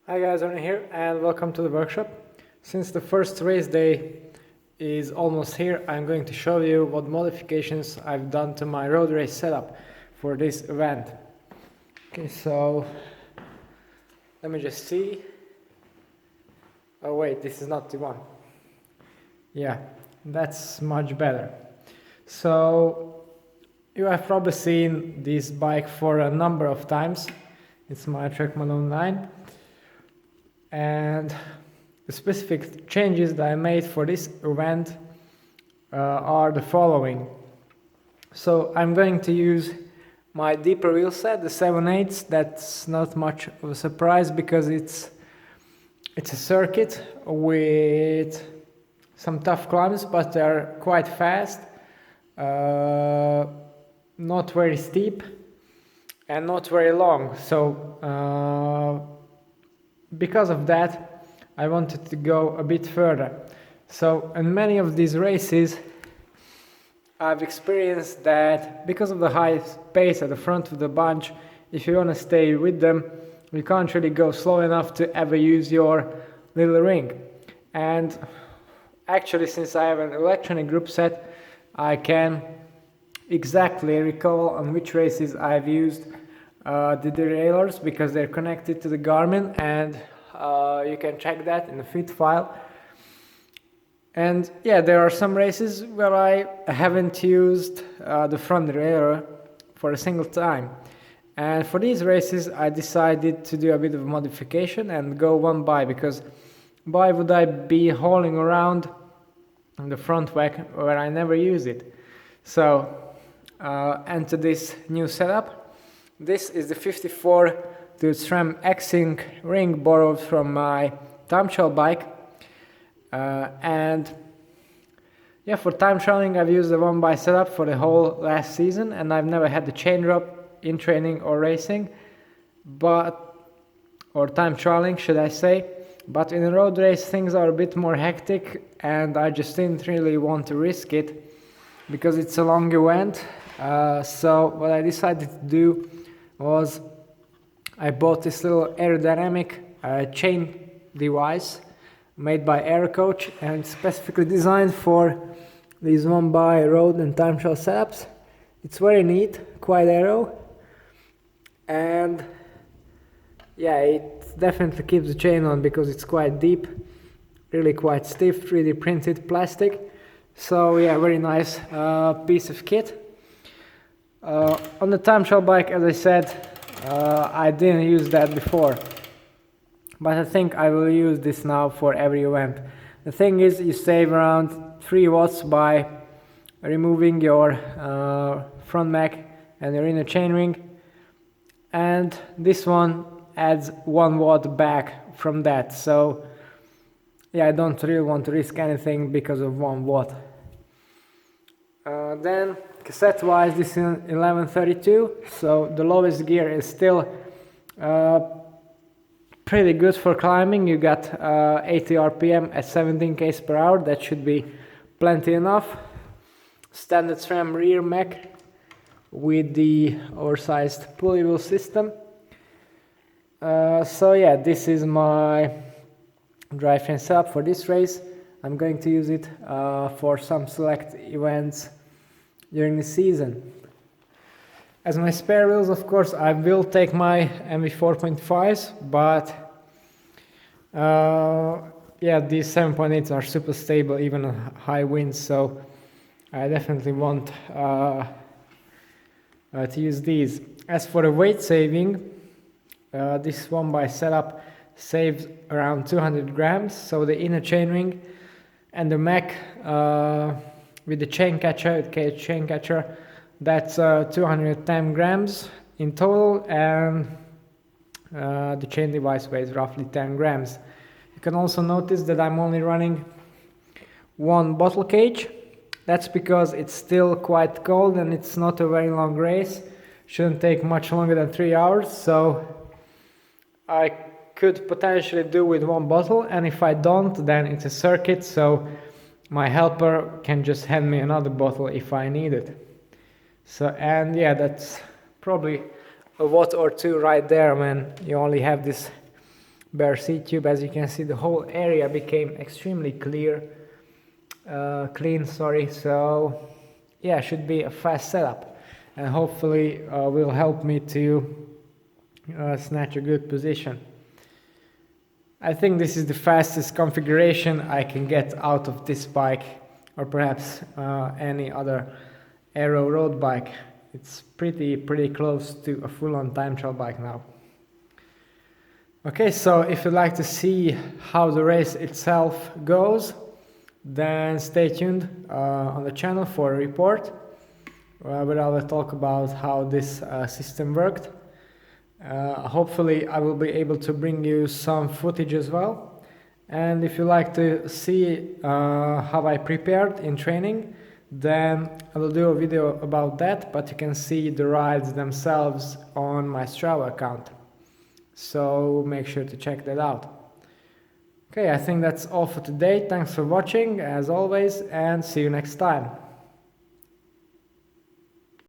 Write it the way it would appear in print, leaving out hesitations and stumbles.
Hi guys, Arne here and welcome to the workshop. Since the first race day is almost here, I'm going to show you what modifications I've done to my road race setup for this event. Okay, so let me just see. Oh wait, this is not the one. Yeah, that's much better. So you have probably seen this bike for a number of times. It's my Trackman 09. And the specific changes that I made for this event are the following. So I'm going to use my deeper wheel set, the 7/8. That's not much of a surprise because it's a circuit with some tough climbs, but they're quite fast, not very steep, and not very long. So because of that, I wanted to go a bit further. So in many of these races, I've experienced that because of the high pace at the front of the bunch, if you want to stay with them, you can't really go slow enough to ever use your little ring. And actually, since I have an electronic group set, I can exactly recall on which races I've used the derailleurs because they're connected to the Garmin, and you can check that in the fit file. And yeah, there are some races where I haven't used the front derailleur for a single time. And for these races, I decided to do a bit of modification and go one by, because why would I be hauling around the front whack where I never use it? So enter this new setup. This is the 54 to SRAM X-Sync ring borrowed from my time trial bike. And yeah, for time trialing I've used the 1x setup for the whole last season, and I've never had the chain drop in training or racing, or time trialing should I say. But in a road race things are a bit more hectic, and I just didn't really want to risk it because it's a long event. So what I decided to do was I bought this little aerodynamic chain device made by Aerocoach and specifically designed for these 1x road and time trial setups. It's very neat, quite aero, and yeah, it definitely keeps the chain on because it's quite deep, really quite stiff, 3D printed plastic. So yeah, very nice piece of kit. On the time trial bike, as I said, I didn't use that before, but I think I will use this now for every event. The thing is, you save around 3 watts by removing your front mech and your inner chainring, and this one adds 1 watt back from that. So yeah, I don't really want to risk anything because of 1 watt. Then cassette wise, this is 1132, so the lowest gear is still pretty good for climbing. You got 80 rpm at 17 km per hour, that should be plenty enough. Standard SRAM rear mech with the oversized pulley wheel system. So yeah, this is my drivetrain setup for this race. I'm going to use it for some select events during the season. As my spare wheels, of course, I will take my MV4.5s, but yeah, these 7.8s are super stable even on high winds, so I definitely want to use these. As for the weight saving, this 1x setup saves around 200 grams, so the inner chainring and the mech with the chain catcher, that's 210 grams in total, and the chain device weighs roughly 10 grams. You can also notice that I'm only running 1 bottle cage. That's because it's still quite cold and it's not a very long race. Shouldn't take much longer than 3 hours, so I could potentially do with 1 bottle, and if I don't, then it's a circuit, so my helper can just hand me another bottle if I need it. So, and yeah, that's probably a watt or two right there when you only have this bare seat tube. As you can see, the whole area became extremely clean, sorry. So yeah, should be a fast setup, and hopefully will help me to snatch a good position. I think this is the fastest configuration I can get out of this bike, or perhaps any other aero road bike. It's pretty close to a full-on time trial bike now. Okay, so if you'd like to see how the race itself goes, then stay tuned on the channel for a report where I will talk about how this system worked. Hopefully I will be able to bring you some footage as well, and if you like to see how I prepared in training, then I will do a video about that, but you can see the rides themselves on my Strava account, so make sure to check that out. Okay, I think that's all for today. Thanks for watching as always, and see you next time.